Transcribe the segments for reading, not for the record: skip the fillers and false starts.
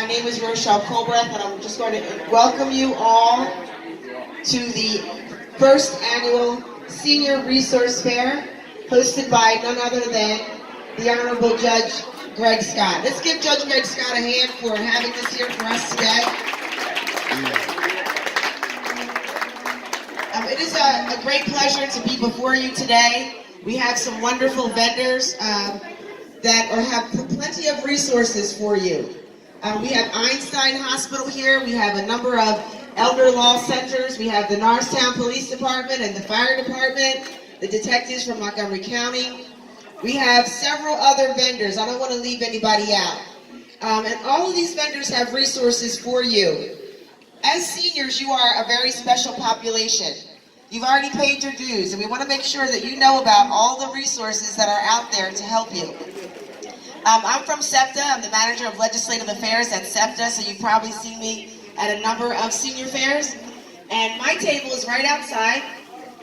My name is Rochelle Colbreth, and I'm just going to welcome you all to the first annual Senior Resource Fair, hosted by none other than the Honorable Judge Greg Scott. Let's give Judge Greg Scott a hand for having this here for us today. It is a great pleasure to be before you today. We have some wonderful vendors that have plenty of resources for you. We have Einstein Hospital here. We have a number of elder law centers. We have the Norristown Police Department and the Fire Department, the detectives from Montgomery County. We have several other vendors. I don't want to leave anybody out. And all of these vendors have resources for you. As seniors, you are a very special population. You've already paid your dues, and we want to make sure that you know about all the resources that are out there to help you. I'm from SEPTA. I'm the manager of legislative affairs at SEPTA, so you've probably seen me at a number of senior fairs. And my table is right outside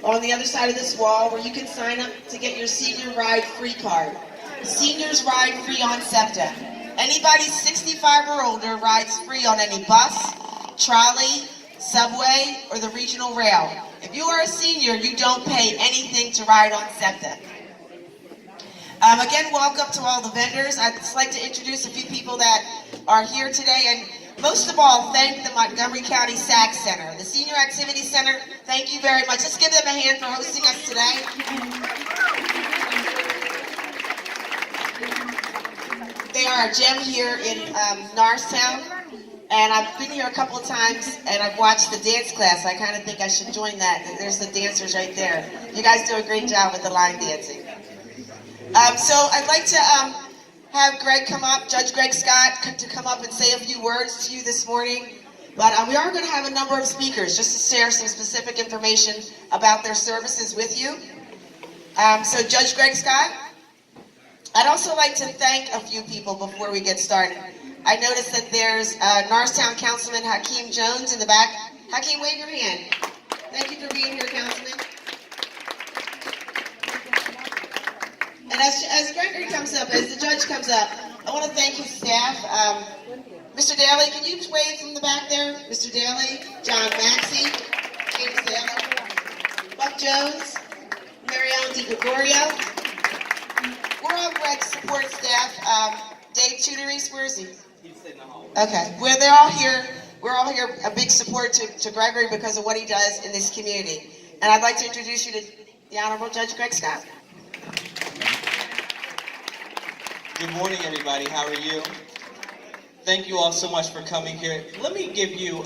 on the other side of this wall where you can sign up to get your senior ride free card. Seniors ride free on SEPTA. Anybody 65 or older rides free on any bus, trolley, subway, or the regional rail. If you are a senior, you don't pay anything to ride on SEPTA. Again, welcome to all the vendors. I'd just like to introduce a few people that are here today, and most of all, thank the Montgomery County SACC Center, the Senior Activity Center. Thank you very much. Let's give them a hand for hosting us today. They are a gem here in Norristown, and I've been here a couple of times, and I've watched the dance class. I kind of think I should join that. There's the dancers right there. You guys do a great job with the line dancing. So I'd like to have Greg come up, Judge Greg Scott, to come up and say a few words to you this morning. But we are going to have a number of speakers just to share some specific information about their services with you. So Judge Greg Scott, I'd also like to thank a few people before we get started. I noticed that there's Norristown Councilman Hakeem Jones in the back. Hakeem, wave your hand. Thank you for being here, Councilman. And as Gregory comes up, as the judge comes up, I want to thank his staff. Mr. Daly, can you wave from the back there? Mr. Daly, John Maxey, James Daly, Buck Jones, Mary Ellen DiGregorio. We're all Greg's support staff. Dave Tudoris, where is he? He's sitting in the hall. Okay, they're all here. We're all here, a big support to Gregory because of what he does in this community. And I'd like to introduce you to the Honorable Judge Greg Scott. Good morning, everybody. How are you? Thank you all so much for coming here. Let me give you,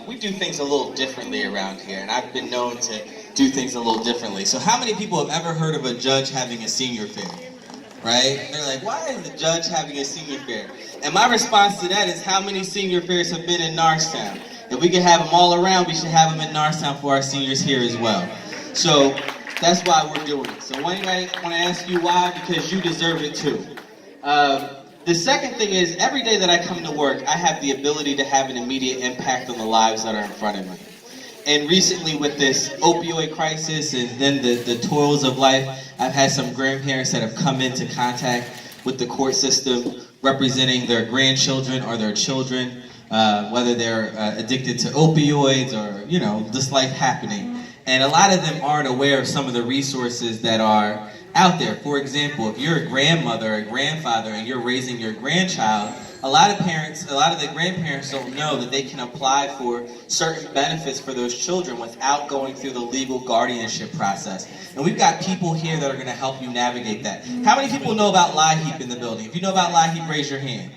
we do things a little differently around here, and I've been known to do things a little differently. So how many people have ever heard of a judge having a senior fair? Right? They're like, why is the judge having a senior fair? And my response to that is, how many senior fairs have been in Norristown? If we could have them all around, we should have them in Norristown for our seniors here as well. So that's why we're doing it. So I want to ask you why, because you deserve it too. The second thing is, every day that I come to work, I have the ability to have an immediate impact on the lives that are in front of me. And recently with this opioid crisis and then the toils of life, I've had some grandparents that have come into contact with the court system representing their grandchildren or their children, whether they're addicted to opioids or, you know, just life happening. And a lot of them aren't aware of some of the resources that are out there. For example, if you're a grandmother or a grandfather and you're raising your grandchild, a lot of the grandparents don't know that they can apply for certain benefits for those children without going through the legal guardianship process. And we've got people here that are going to help you navigate that. How many people know about LIHEAP in the building? If you know about LIHEAP, raise your hand.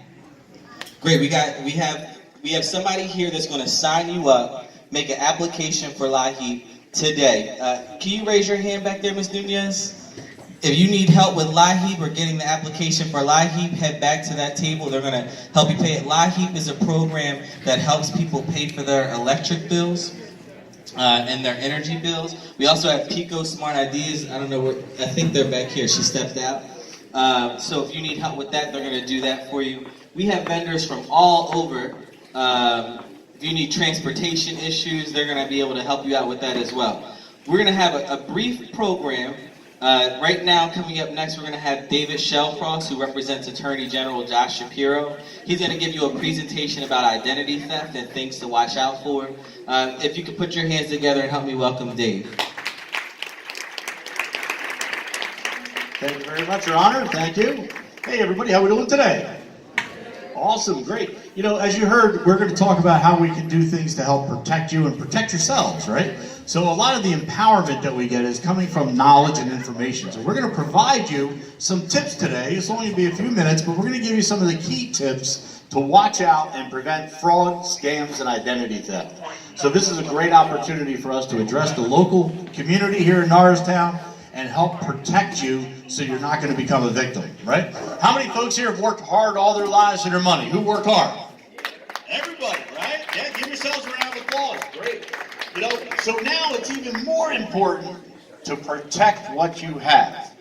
Great, we have somebody here that's going to sign you up, make an application for LIHEAP today. Can you raise your hand back there, Ms. Nunez? If you need help with LIHEAP or getting the application for LIHEAP, head back to that table. They're going to help you pay it. LIHEAP is a program that helps people pay for their electric bills and their energy bills. We also have Pico Smart Ideas. I don't know where, I think they're back here. She stepped out. So if you need help with that, they're going to do that for you. We have vendors from all over. If you need transportation issues, they're going to be able to help you out with that as well. We're going to have a brief program Right now, coming up next, we're going to have David Shellcross, who represents Attorney General Josh Shapiro. He's going to give you a presentation about identity theft and things to watch out for. If you could put your hands together and help me welcome Dave. Thank you very much, Your Honor. Thank you. Hey, everybody, how we doing today? Awesome, great. You know, as you heard, we're going to talk about how we can do things to help protect you and protect yourselves, right? So a lot of the empowerment that we get is coming from knowledge and information. So we're going to provide you some tips today. It's only going to be a few minutes, but we're going to give you some of the key tips to watch out and prevent fraud, scams, and identity theft. So this is a great opportunity for us to address the local community here in Norristown and help protect you so you're not going to become a victim, right? How many folks here have worked hard all their lives for their money? Who worked hard? Everybody, right? Yeah, give yourselves a round of applause. Great. You know, so now it's even more important to protect what you have.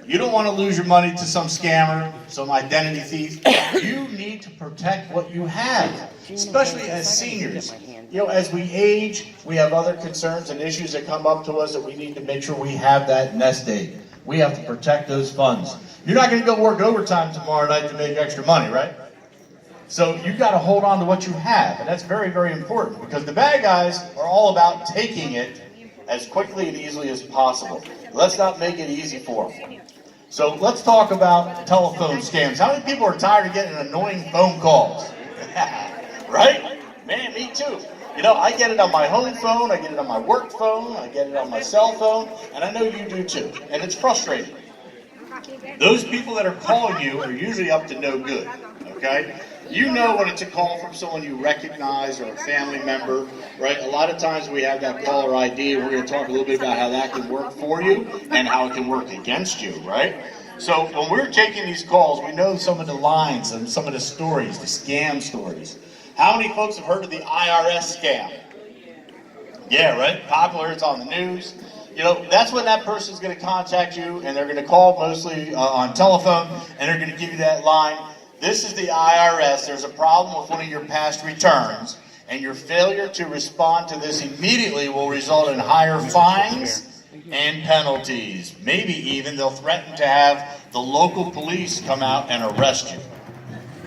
You don't want to lose your money to some scammer, some identity thief. You need to protect what you have, especially as seniors. You know, as we age, we have other concerns and issues that come up to us that we need to make sure we have that nest egg. We have to protect those funds. You're not going to go work overtime tomorrow night to make extra money, right? So you've got to hold on to what you have, and that's very, very important because the bad guys are all about taking it as quickly and easily as possible. Let's not make it easy for them. So let's talk about telephone scams. How many people are tired of getting annoying phone calls? Right? Man, me too. You know, I get it on my home phone, I get it on my work phone, I get it on my cell phone, and I know you do too. And it's frustrating. Those people that are calling you are usually up to no good, okay? You know when it's a call from someone you recognize or a family member, right? A lot of times we have that caller ID, and we're going to talk a little bit about how that can work for you and how it can work against you, right? So when we're taking these calls, we know some of the lines and some of the stories, the scam stories. How many folks have heard of the IRS scam? Yeah, right? Popular, it's on the news. You know, that's when that person's going to contact you, and they're going to call mostly on telephone, and they're going to give you that line. This is the IRS. There's a problem with one of your past returns, and your failure to respond to this immediately will result in higher fines and penalties. Maybe even they'll threaten to have the local police come out and arrest you.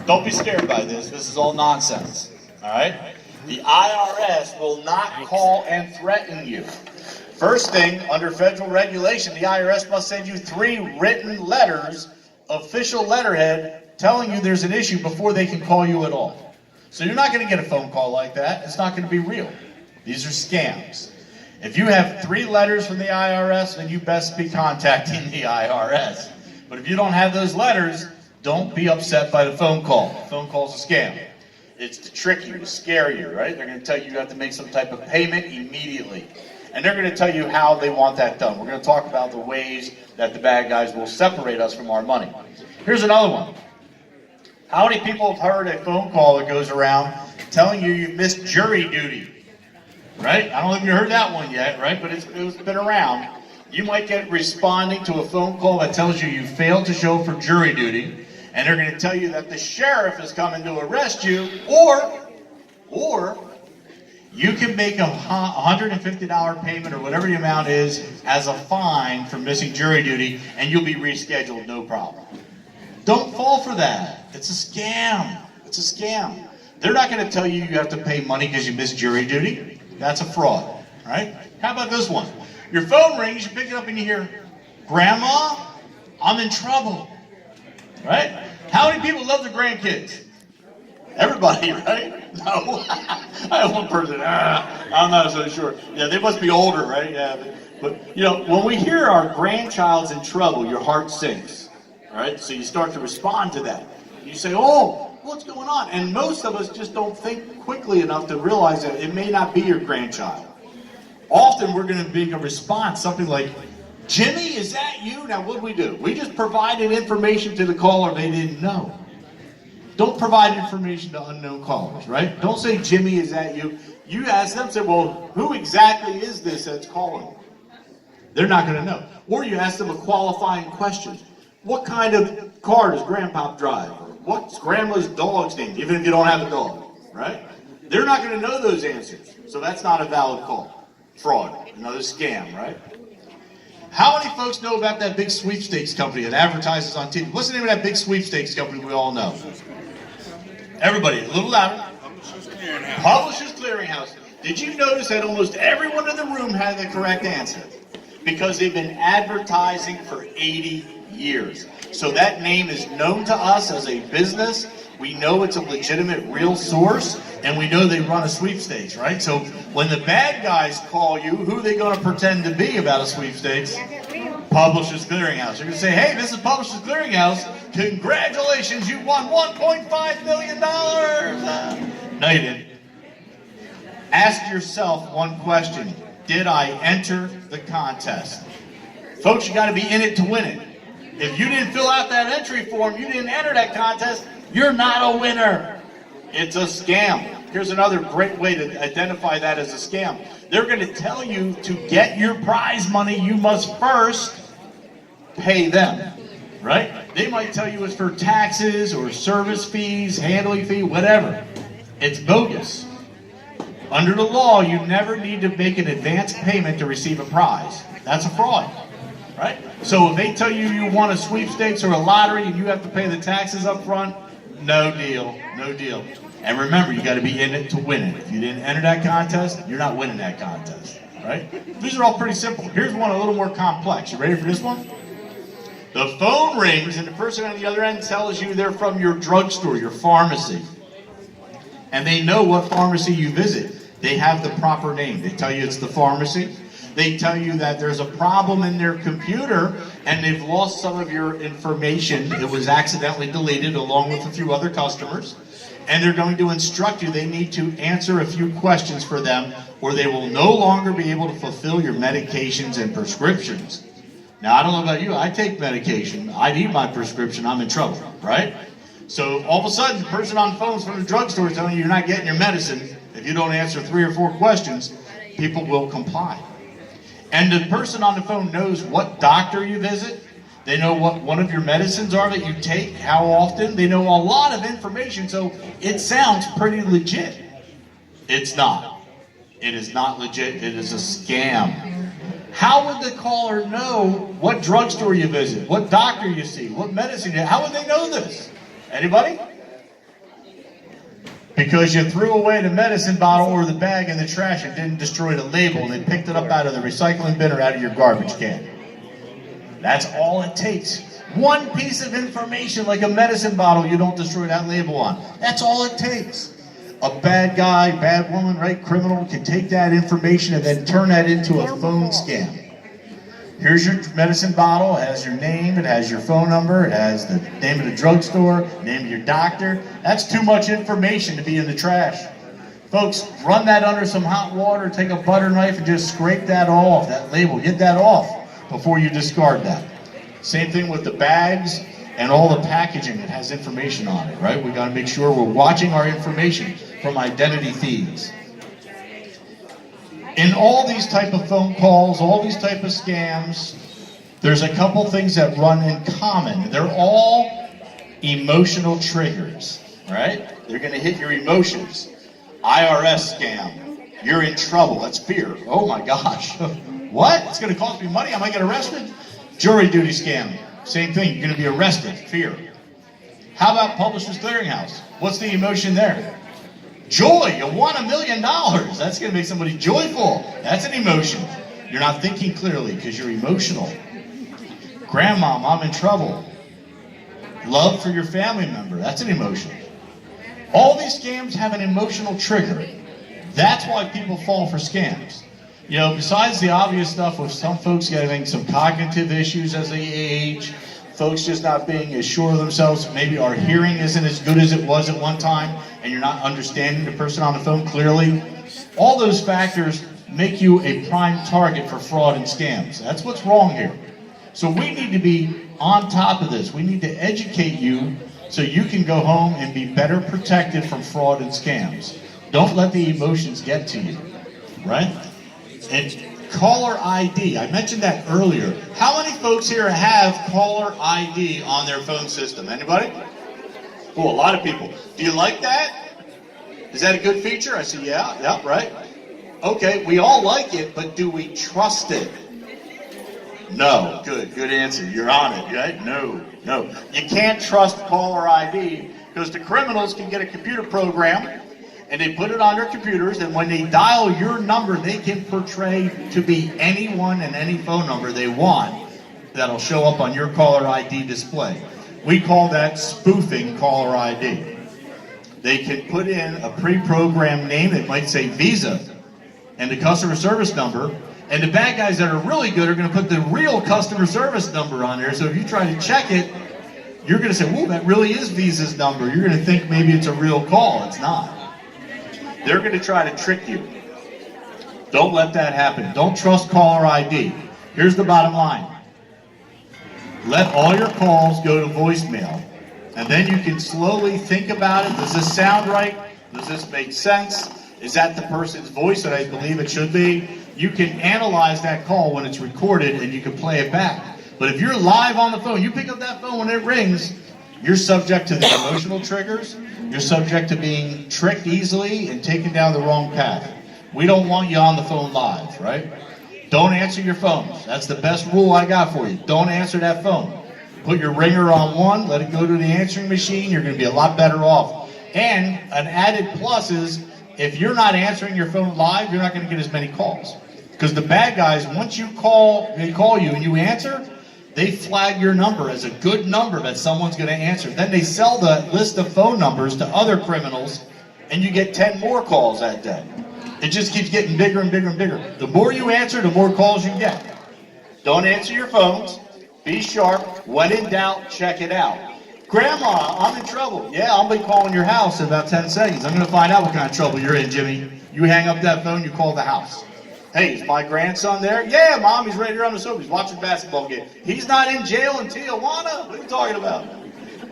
Don't be scared by this. This is all nonsense. All right? The IRS will not call and threaten you. First thing, under federal regulation, the IRS must send you 3 written letters, official letterhead, telling you there's an issue before they can call you at all. So you're not going to get a phone call like that. It's not going to be real. These are scams. If you have 3 letters from the IRS, then you best be contacting the IRS. But if you don't have those letters, don't be upset by the phone call. The phone call's a scam. It's to trick you, to scare you, right? They're going to tell you you have to make some type of payment immediately. And they're going to tell you how they want that done. We're going to talk about the ways that the bad guys will separate us from our money. Here's another one. How many people have heard a phone call that goes around telling you you've missed jury duty? Right? I don't know if you heard that one yet, right? But it's been around. You might get responding to a phone call that tells you you failed to show for jury duty, and they're going to tell you that the sheriff is coming to arrest you, or you can make a $150 payment or whatever the amount is as a fine for missing jury duty, and you'll be rescheduled, no problem. Don't fall for that. It's a scam. It's a scam. They're not going to tell you you have to pay money because you missed jury duty. That's a fraud, right? How about this one? Your phone rings, you pick it up and you hear, Grandma, I'm in trouble, right? How many people love their grandkids? Everybody, right? No. I have one person, I'm not so sure. Yeah, they must be older, right? Yeah, but you know, when we hear our grandchild's in trouble, your heart sinks, right? So you start to respond to that. You say, oh, what's going on? And most of us just don't think quickly enough to realize that it may not be your grandchild. Often we're going to make a response, something like, Jimmy, is that you? Now what do? We just provided information to the caller they didn't know. Don't provide information to unknown callers, right? Don't say, Jimmy, is that you? You ask them, say, well, who exactly is this that's calling? They're not going to know. Or you ask them a qualifying question. What kind of car does Grandpa drive? Or what's Grandma's dog's name, even if you don't have a dog, right? They're not going to know those answers. So that's not a valid call. Fraud, another scam, right? How many folks know about that big sweepstakes company that advertises on TV? What's the name of that big sweepstakes company we all know? Everybody, a little louder. Publishers Clearinghouse. Did you notice that almost everyone in the room had the correct answer? Because they've been advertising for 80 years. So that name is known to us as a business. We know it's a legitimate, real source, and we know they run a sweepstakes, right? So when the bad guys call you, who are they going to pretend to be about a sweepstakes? Publishers Clearinghouse. You're going to say, hey, this is Publishers Clearinghouse. Congratulations, you won $1.5 million. No, you didn't. Ask yourself one question. Did I enter the contest? Folks, you got to be in it to win it. If you didn't fill out that entry form, you didn't enter that contest, you're not a winner. It's a scam. Here's another great way to identify that as a scam. They're going to tell you to get your prize money, you must first pay them, right? They might tell you it's for taxes or service fees, handling fee, whatever. It's bogus. Under the law, you never need to make an advance payment to receive a prize. That's a fraud, right? So if they tell you you won a sweepstakes or a lottery and you have to pay the taxes up front, no deal, no deal. And remember, you got to be in it to win it. If you didn't enter that contest, you're not winning that contest, right? These are all pretty simple. Here's one a little more complex. You ready for this one? The phone rings and the person on the other end tells you they're from your drugstore, your pharmacy. And they know what pharmacy you visit. They have the proper name. They tell you it's the pharmacy. They tell you that there's a problem in their computer and they've lost some of your information. It was accidentally deleted along with a few other customers. And they're going to instruct you they need to answer a few questions for them or they will no longer be able to fulfill your medications and prescriptions. Now, I don't know about you. I take medication. I need my prescription. I'm in trouble, right? So all of a sudden, the person on the phone from the drugstore is telling you you're not getting your medicine. If you don't answer 3 or 4 questions, people will comply. And the person on the phone knows what doctor you visit. They know what one of your medicines are that you take, how often. They know a lot of information, so it sounds pretty legit. It's not. It is not legit. It is a scam. How would the caller know what drugstore you visit, what doctor you see, what medicine you have? How would they know this? Anybody? Because you threw away the medicine bottle or the bag in the trash and didn't destroy the label, and they picked it up out of the recycling bin or out of your garbage can. That's all it takes. One piece of information like a medicine bottle you don't destroy that label on. That's all it takes. A bad guy, bad woman, right, criminal can take that information and then turn that into a phone scam. Here's your medicine bottle. It has your name. It has your phone number. It has the name of the drugstore, name of your doctor. That's too much information to be in the trash. Folks, run that under some hot water. Take a butter knife and just scrape that off, that label. Get that off before you discard that. Same thing with the bags and all the packaging that has information on it, right? We got to make sure we're watching our information from identity thieves. In all these type of phone calls, all these type of scams, there's a couple things that run in common. They're all emotional triggers, right? They're going to hit your emotions. IRS scam. You're in trouble. That's fear. Oh my gosh. What? It's going to cost me money? I might get arrested? Jury duty scam. Same thing. You're going to be arrested. Fear. How about Publishers Clearinghouse? What's the emotion there? Joy. You won $1 million. That's going to make somebody joyful. That's an emotion. You're not thinking clearly because you're emotional. Grandma, I'm in trouble. Love for your family member. That's an emotion. All these scams have an emotional trigger. That's why people fall for scams. You know, besides the obvious stuff with some folks getting some cognitive issues as they age, folks just not being as sure of themselves, maybe our hearing isn't as good as it was at one time, and you're not understanding the person on the phone clearly. All those factors make you a prime target for fraud and scams. That's what's wrong here. So we need to be on top of this. We need to educate you so you can go home and be better protected from fraud and scams. Don't let the emotions get to you, right? And caller ID, I mentioned that earlier. How many folks here have caller ID on their phone system? Anybody? Oh, a lot of people. Do you like that? Is that a good feature? I say, yeah, right. Okay, we all like it, but do we trust it? No. Good answer. You're on it, right? No. You can't trust caller ID because the criminals can get a computer program and they put it on their computers, and when they dial your number, they can portray to be anyone and any phone number they want that'll show up on your caller ID display. We call that spoofing caller ID. They can put in a pre-programmed name that might say Visa and the customer service number, and the bad guys that are really good are going to put the real customer service number on there. So if you try to check it, you're going to say, "Whoa, that really is Visa's number." You're going to think maybe it's a real call. It's not. They're going to try to trick you. Don't let that happen. Don't trust caller ID. Here's the bottom line. Let all your calls go to voicemail. And then you can slowly think about it. Does this sound right? Does this make sense? Is that the person's voice that I believe it should be? You can analyze that call when it's recorded and you can play it back. But if you're live on the phone, you pick up that phone when it rings, you're subject to the emotional triggers. You're subject to being tricked easily and taken down the wrong path. We don't want you on the phone live, right? Don't answer your phones. That's the best rule I got for you. Don't answer that phone. Put your ringer on 1, let it go to the answering machine. You're going to be a lot better off. And an added plus is, if you're not answering your phone live, you're not going to get as many calls. Because the bad guys, once they call you and you answer, they flag your number as a good number that someone's going to answer. Then they sell the list of phone numbers to other criminals, and you get 10 more calls that day. It just keeps getting bigger and bigger and bigger. The more you answer, the more calls you get. Don't answer your phones. Be sharp. When in doubt, check it out. "Grandma, I'm in trouble." "Yeah, I'll be calling your house in about 10 seconds. I'm going to find out what kind of trouble you're in, Jimmy." You hang up that phone, you call the house. "Hey, is my grandson there?" "Yeah, Mom, he's right here on the sofa. He's watching a basketball game." "He's not in jail in Tijuana? What are you talking about?"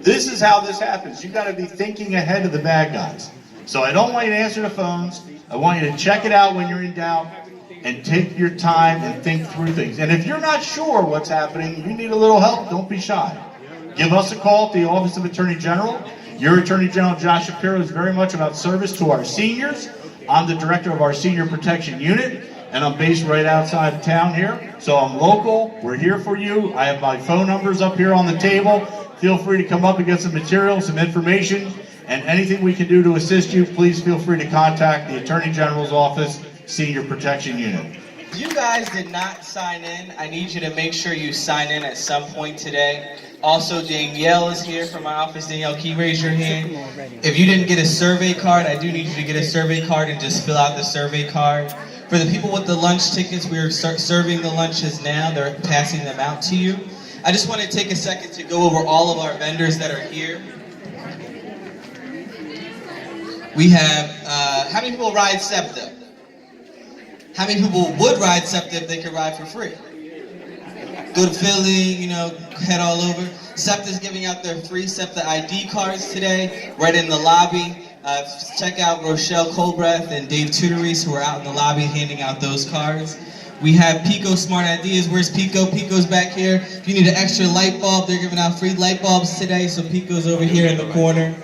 This is how this happens. You've got to be thinking ahead of the bad guys. So I don't want you to answer the phones. I want you to check it out when you're in doubt and take your time and think through things. And if you're not sure what's happening, you need a little help, don't be shy. Give us a call at the Office of Attorney General. Your Attorney General, Josh Shapiro, is very much about service to our seniors. I'm the director of our Senior Protection Unit, and I'm based right outside of town here. So I'm local. We're here for you. I have my phone numbers up here on the table. Feel free to come up and get some material, some information, and anything we can do to assist you, please feel free to contact the Attorney General's Office, Senior Protection Unit. If you guys did not sign in, I need you to make sure you sign in at some point today. Also, Danielle is here from my office. Danielle, can you raise your hand? If you didn't get a survey card, I do need you to get a survey card and just fill out the survey card. For the people with the lunch tickets, we are serving the lunches now. They're passing them out to you. I just want to take a second to go over all of our vendors that are here. We have, how many people ride SEPTA? How many people would ride SEPTA if they could ride for free? Good feeling, head all over. SEPTA is giving out their free SEPTA ID cards today, right in the lobby. Check out Rochelle Colbreath and Dave Tudoris, who are out in the lobby handing out those cards. We have Pico Smart Ideas. Where's Pico? Pico's back here. If you need an extra light bulb, they're giving out free light bulbs today, so Pico's over here in the corner.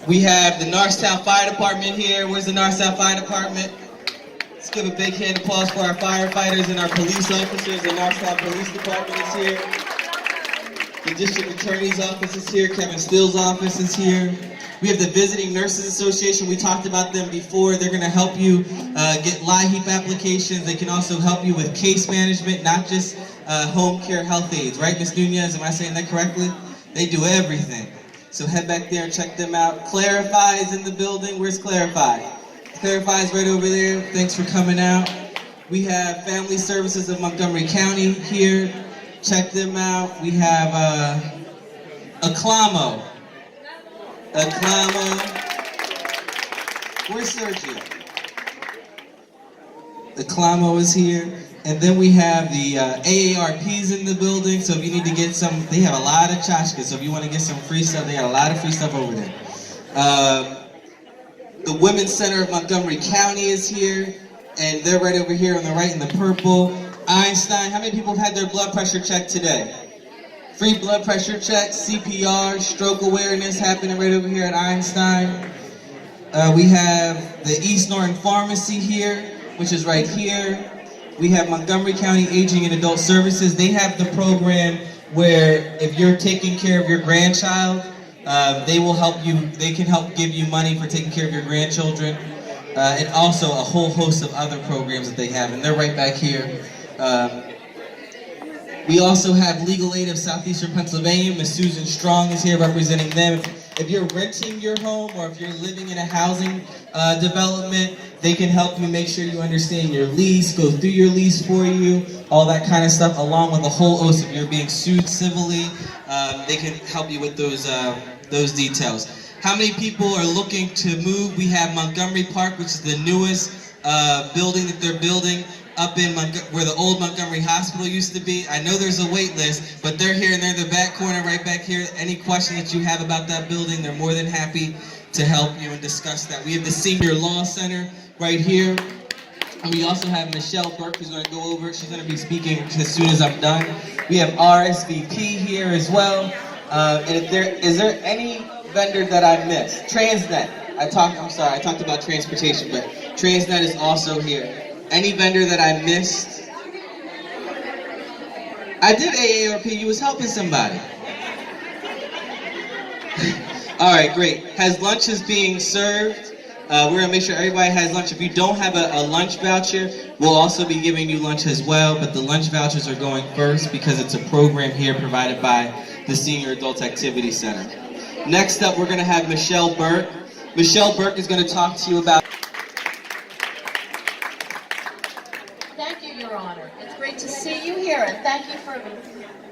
We have the Norristown Fire Department here. Where's the Norristown Fire Department? Let's give a big hand of applause for our firefighters and our police officers. The Norristown Police Department is here. The District Attorney's Office is here. Kevin Still's office is here. We have the Visiting Nurses Association. We talked about them before. They're going to help you get LIHEAP applications. They can also help you with case management, not just home care health aides. Right, Ms. Nunez? Am I saying that correctly? They do everything. So head back there and check them out. Clarify is in the building. Where's Clarify? Clarify is right over there. Thanks for coming out. We have Family Services of Montgomery County here. Check them out. We have Acclamo. Where's Sergio? Acclamo is here. And then we have the AARPs in the building. So if you need to get some, they have a lot of tchotchkes. So if you want to get some free stuff, they got a lot of free stuff over there. The Women's Center of Montgomery County is here. And they're right over here on the right in the purple. Einstein, how many people have had their blood pressure checked today? Free blood pressure checks, CPR, stroke awareness happening right over here at Einstein. We have the East Norton Pharmacy here, which is right here. We have Montgomery County Aging and Adult Services. They have the program where if you're taking care of your grandchild, they will help you. They can help give you money for taking care of your grandchildren, and also a whole host of other programs that they have, and they're right back here. We also have Legal Aid of Southeastern Pennsylvania. Ms. Susan Strong is here representing them. If you're renting your home or if you're living in a housing development, they can help you make sure you understand your lease, go through your lease for you, all that kind of stuff, along with a whole host. If you're being sued civilly, they can help you with those details. How many people are looking to move? We have Montgomery Park, which is the newest building that they're building up in where the old Montgomery Hospital used to be. I know there's a wait list, but they're here and they're in the back corner right back here. Any question that you have about that building, they're more than happy to help you and discuss that. We have the Senior Law Center right here. And we also have Michelle Burke, who's going to go over. She's going to be speaking as soon as I'm done. We have RSVP here as well. And is there any vendor that I missed? Transnet. I talked about transportation, but Transnet is also here. Any vendor that I missed? I did AARP. You was helping somebody. All right, great. Has lunch is being served. We're going to make sure everybody has lunch. If you don't have a lunch voucher, we'll also be giving you lunch as well, but the lunch vouchers are going first because it's a program here provided by the Senior Adult Activity Center. Next up, we're going to have Michelle Burke. Michelle Burke is going to talk to you about... Thank you, Your Honor. It's great to see you here, and thank you for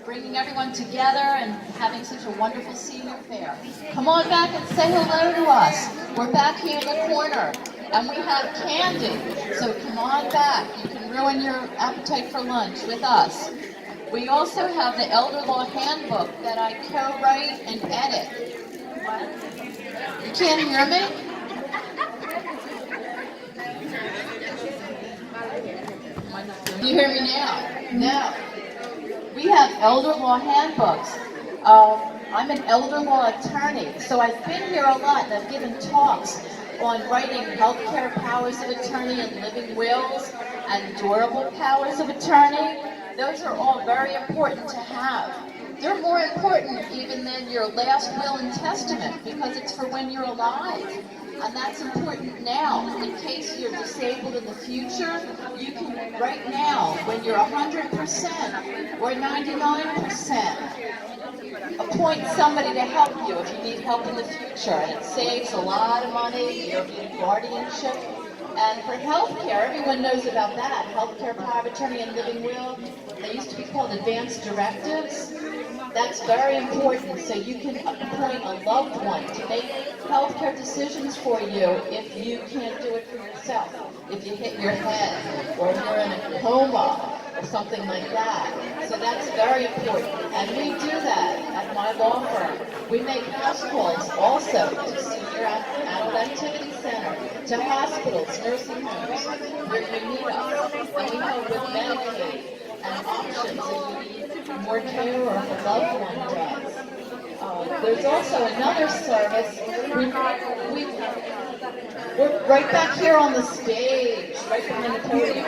bringing everyone together and having such a wonderful senior fair. Come on back and say hello to us. We're back here in the corner, and we have candy, so come on back. You can ruin your appetite for lunch with us. We also have the Elder Law Handbook that I co-write and edit. You can't hear me? You hear me now? No. We have elder law handbooks. I'm an elder law attorney, so I've been here a lot and I've given talks on writing healthcare powers of attorney and living wills and durable powers of attorney. Those are all very important to have. They're more important even than your last will and testament because it's for when you're alive. And that's important now. In case you're disabled in the future, you can, right now, when you're 100% or 99%, appoint somebody to help you if you need help in the future. And it saves a lot of money, you'll need guardianship. And for health care, everyone knows about that. Healthcare power of attorney and living will. They used to be called advanced directives. That's very important, so you can appoint a loved one to make healthcare decisions for you if you can't do it for yourself. If you hit your head, or you're in a coma, or something like that. So that's very important, and we do that at my law firm. We make house calls also to Senior Adult Activity Center, to hospitals, nursing homes, where you need us, and we help with Medicaid and options if you need more care or if a loved one does. There's also another service. We're right back here on the stage, right behind the podium.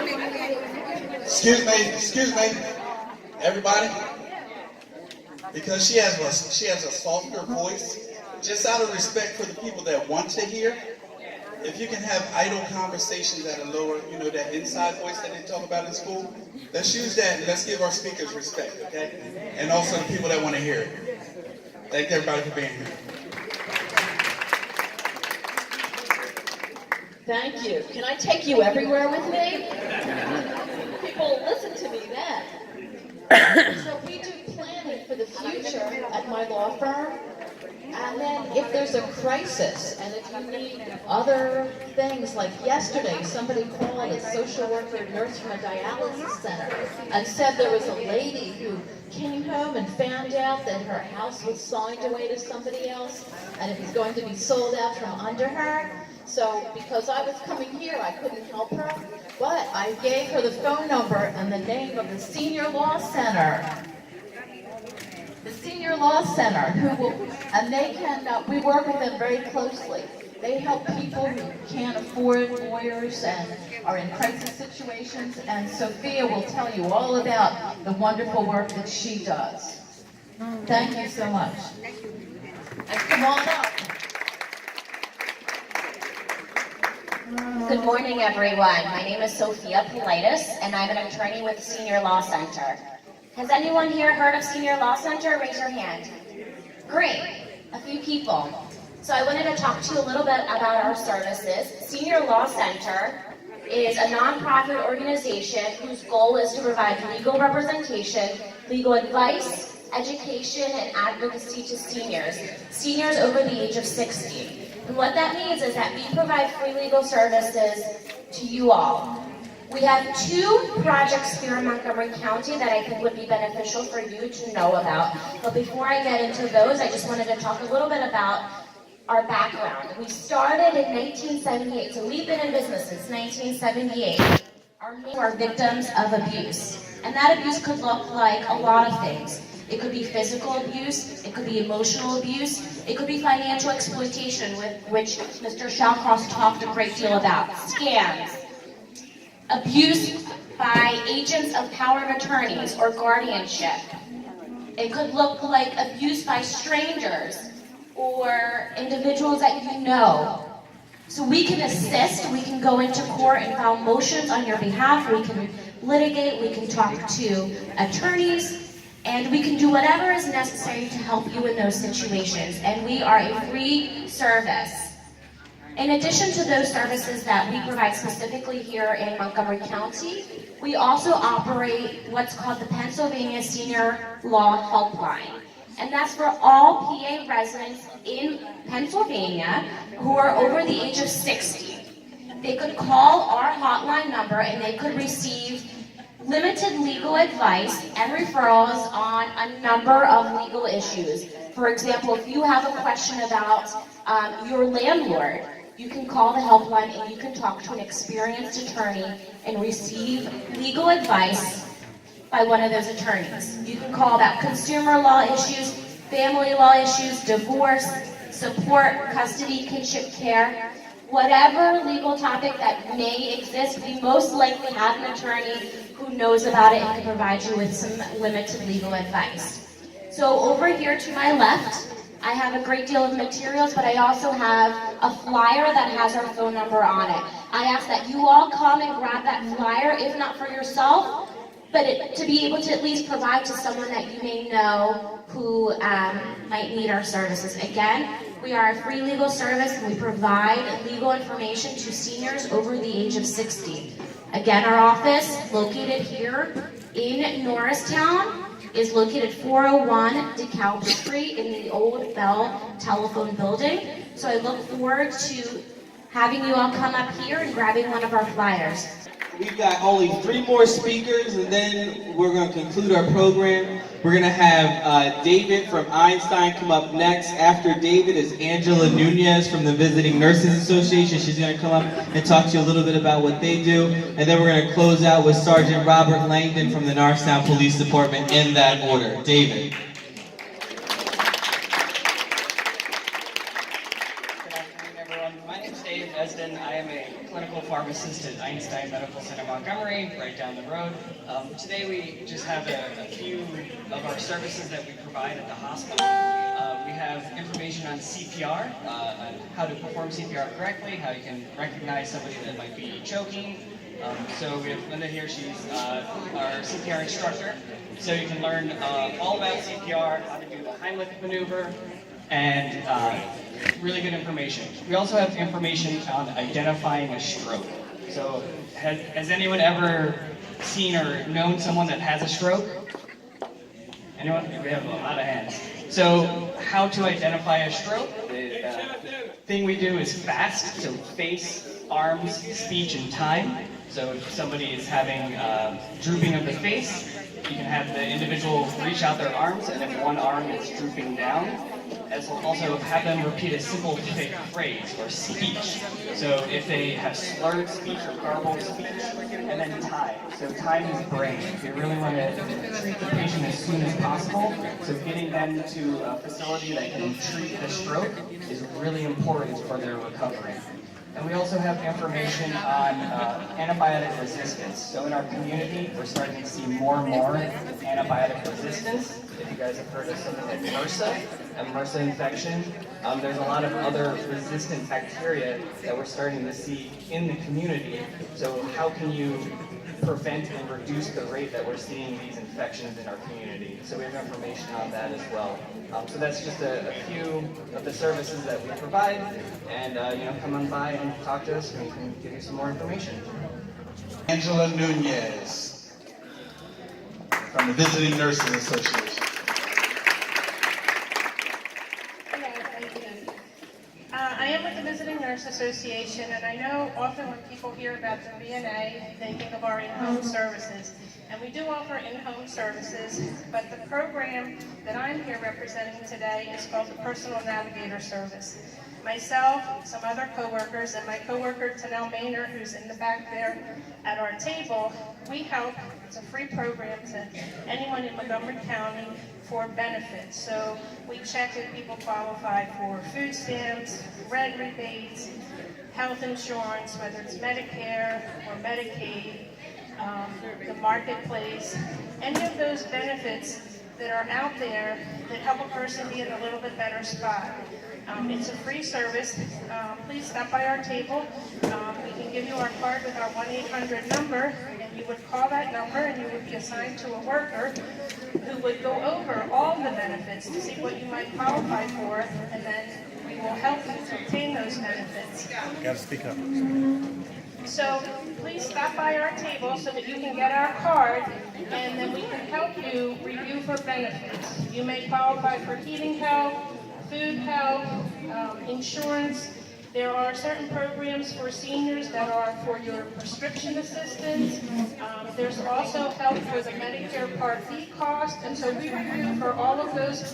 Excuse me, everybody. Because she has a softer voice, just out of respect for the people that want to hear, if you can have idle conversations at a lower, that inside voice that they talk about in school, let's use that and let's give our speakers respect, okay? And also the people that want to hear it. Thank everybody for being here. Thank you. Can I take you everywhere with me? People listen to me then. So we do planning for the future at my law firm. And then if there's a crisis, and if you need other things, like yesterday, somebody called a social worker nurse from a dialysis center and said there was a lady who came home and found out that her house was signed away to somebody else, and it was going to be sold out from under her. So because I was coming here, I couldn't help her, but I gave her the phone number and the name of the Senior Law Center. The Senior Law Center, and they can, we work with them very closely. They help people who can't afford lawyers and are in crisis situations, and Sophia will tell you all about the wonderful work that she does. Thank you so much. And come on up. Good morning, everyone. My name is Sophia Politis, and I'm an attorney with the Senior Law Center. Has anyone here heard of Senior Law Center? Raise your hand. Great, a few people. So I wanted to talk to you a little bit about our services. Senior Law Center is a nonprofit organization whose goal is to provide legal representation, legal advice, education, and advocacy to seniors over the age of 60. And what that means is that we provide free legal services to you all. We have 2 projects here in Montgomery County that I think would be beneficial for you to know about. But before I get into those, I just wanted to talk a little bit about our background. We started in 1978, so we've been in business since 1978. Our men are victims of abuse. And that abuse could look like a lot of things. It could be physical abuse, it could be emotional abuse, it could be financial exploitation, which Mr. Shawcross talked a great deal about, scams, abuse by agents of power of attorneys or guardianship. It could look like abuse by strangers or individuals that you know. So we can assist, we can go into court and file motions on your behalf, we can litigate, we can talk to attorneys, and we can do whatever is necessary to help you in those situations. And we are a free service. In addition to those services that we provide specifically here in Montgomery County, we also operate what's called the Pennsylvania Senior Law Helpline. And that's for all PA residents in Pennsylvania who are over the age of 60. They could call our hotline number and they could receive limited legal advice and referrals on a number of legal issues. For example, if you have a question about your landlord, you can call the helpline and you can talk to an experienced attorney and receive legal advice by one of those attorneys. You can call about consumer law issues, family law issues, divorce, support, custody, kinship care. Whatever legal topic that may exist, we most likely have an attorney who knows about it and can provide you with some limited legal advice. So over here to my left, I have a great deal of materials, but I also have a flyer that has our phone number on it. I ask that you all come and grab that flyer, if not for yourself, but to be able to at least provide to someone that you may know who might need our services. Again, we are a free legal service and we provide legal information to seniors over the age of 60. Again, our office, located here in Norristown, is located 401 DeKalb Street in the old Bell Telephone Building. So I look forward to having you all come up here and grabbing one of our flyers. We've got only 3 more speakers, and then we're going to conclude our program. We're going to have David from Einstein come up next. After David is Angela Nunez from the Visiting Nurses Association. She's going to come up and talk to you a little bit about what they do. And then we're going to close out with Sergeant Robert Langdon from the Norristown Police Department in that order. David. My name is Dave Esden. I am a clinical pharmacist at Einstein Medical Center Montgomery, right down the road. Today we just have a few of our services that we provide at the hospital. We have information on CPR, on how to perform CPR correctly, how you can recognize somebody that might be choking. So we have Linda here, she's our CPR instructor. So you can learn all about CPR, how to do the Heimlich maneuver, and really good information. We also have information on identifying a stroke. So has anyone ever seen or known someone that has a stroke? Anyone? We have a lot of hands. So how to identify a stroke? The thing we do is FAST, so face, arms, speech, and time. So if somebody is having drooping of the face, you can have the individual reach out their arms, and if one arm is drooping down, as well also have them repeat a simple quick phrase or speech. So if they have slurred speech or garbled speech, and then time. So time is brain. They really want to treat the patient as soon as possible. So getting them to a facility that can treat the stroke is really important for their recovery. And we also have information on antibiotic resistance. So in our community, we're starting to see more and more antibiotic resistance. If you guys have heard of something like MRSA, a MRSA infection, there's a lot of other resistant bacteria that we're starting to see in the community. So how can you prevent and reduce the rate that we're seeing these infections in our community? So we have information on that as well. So that's just a few of the services that we provide, and come on by and talk to us, and we can give you some more information. Angela Nunez from the Visiting Nurses Association. I am with the Visiting Nurse Association, and I know often when people hear about the VNA, they think of our in-home services. And we do offer in-home services, but the program that I'm here representing today is called the Personal Navigator Service. Myself, some other coworkers, and my coworker Tanel Maynard, who's in the back there at our table, we help. It's a free program to anyone in Montgomery County for benefits. So we check if people qualify for food stamps, rent rebates, health insurance, whether it's Medicare or Medicaid, the marketplace, any of those benefits that are out there that help a person be in a little bit better spot. It's a free service. Please stop by our table. We can give you our card with our 1-800 number, and you would call that number and you would be assigned to a worker who would go over all the benefits to see what you might qualify for, and then we will help you to obtain those benefits. You gotta speak up. So please stop by our table so that you can get our card, and then we can help you review for benefits. You may qualify for heating help, food help, insurance. There are certain programs for seniors that are for your prescription assistance. There's also help for the Medicare Part B cost, and so we review for all of those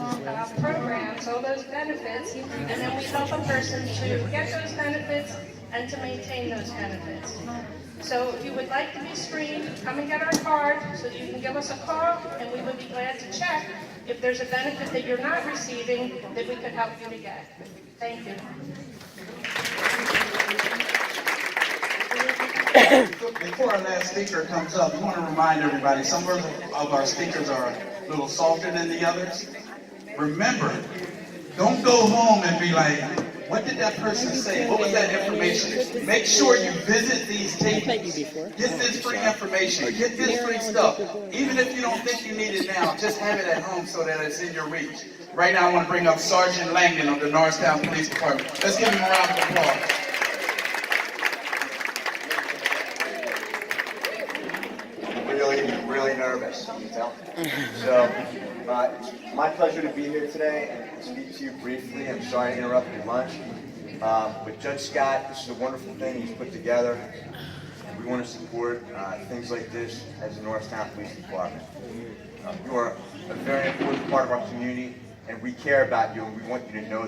programs, all those benefits, and then we help a person to get those benefits and to maintain those benefits. So if you would like to be screened, come and get our card so that you can give us a call, and we would be glad to check if there's a benefit that you're not receiving that we could help you to get. Thank you. Before our last speaker comes up, we want to remind everybody, some of our speakers are a little softer than the others. Remember, don't go home and be like, what did that person say? What was that information? Make sure you visit these tables. Get this free information. Get this free stuff. Even if you don't think you need it now, just have it at home so that it's in your reach. Right now, I want to bring up Sergeant Langdon of the Norristown Police Department. Let's give him a round of applause. Really nervous, you can tell. So, it's my pleasure to be here today and speak to you briefly. I'm sorry to interrupt your lunch. With Judge Scott, this is a wonderful thing he's put together. We want to support things like this as the Norristown Police Department. You are a very important part of our community, and we care about you, and we want you to know that.